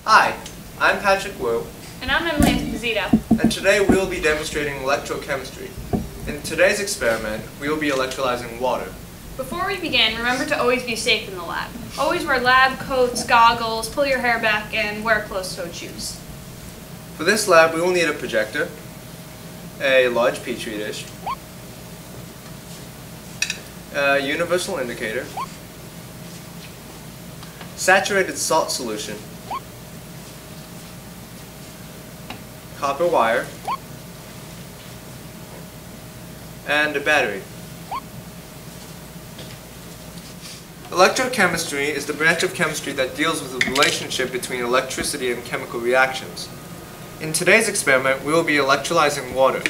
Hi, I'm Patrick Wu. And I'm Emily Esposito. And today we will be demonstrating electrochemistry. In today's experiment, we will be electrolyzing water. Before we begin, remember to always be safe in the lab. Always wear lab coats, goggles, pull your hair back, and wear closed-toed shoes. For this lab, we will need a projector, a large petri dish, a universal indicator, saturated salt solution, copper wire, and a battery. Electrochemistry is the branch of chemistry that deals with the relationship between electricity and chemical reactions. In today's experiment, we will be electrolyzing water,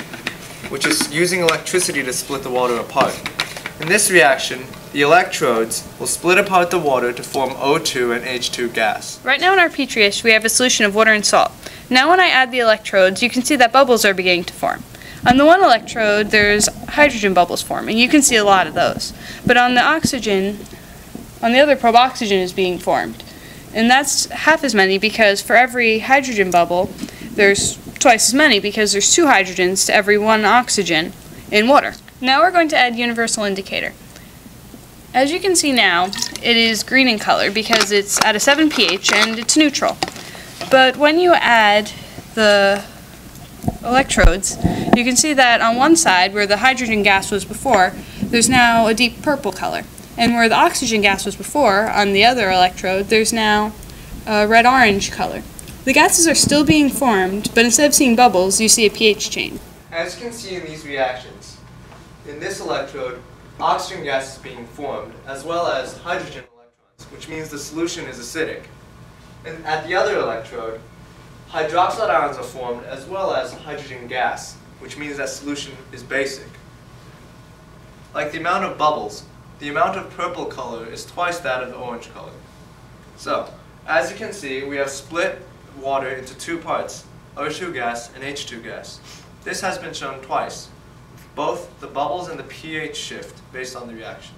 which is using electricity to split the water apart. In this reaction, the electrodes will split apart the water to form O2 and H2 gas. Right now in our petri dish, we have a solution of water and salt. Now when I add the electrodes, you can see that bubbles are beginning to form. On the one electrode, there's hydrogen bubbles forming. You can see a lot of those. But on the other probe, oxygen is being formed. And that's half as many because for every hydrogen bubble, there's twice as many because there's 2 hydrogens to every 1 oxygen in water. Now we're going to add universal indicator. As you can see now, it is green in color because it's at a 7 pH and it's neutral. But when you add the electrodes, you can see that on one side, where the hydrogen gas was before, there's now a deep purple color. And where the oxygen gas was before, on the other electrode, there's now a red-orange color. The gases are still being formed, but instead of seeing bubbles, you see a pH change. As you can see in these reactions, in this electrode, oxygen gas is being formed, as well as hydrogen electrons, which means the solution is acidic. And at the other electrode, hydroxide ions are formed, as well as hydrogen gas, which means that solution is basic. Like the amount of bubbles, the amount of purple color is twice that of the orange color. So, as you can see, we have split water into 2 parts, O2 gas and H2 gas. This has been shown twice, both the bubbles and the pH shift based on the reaction.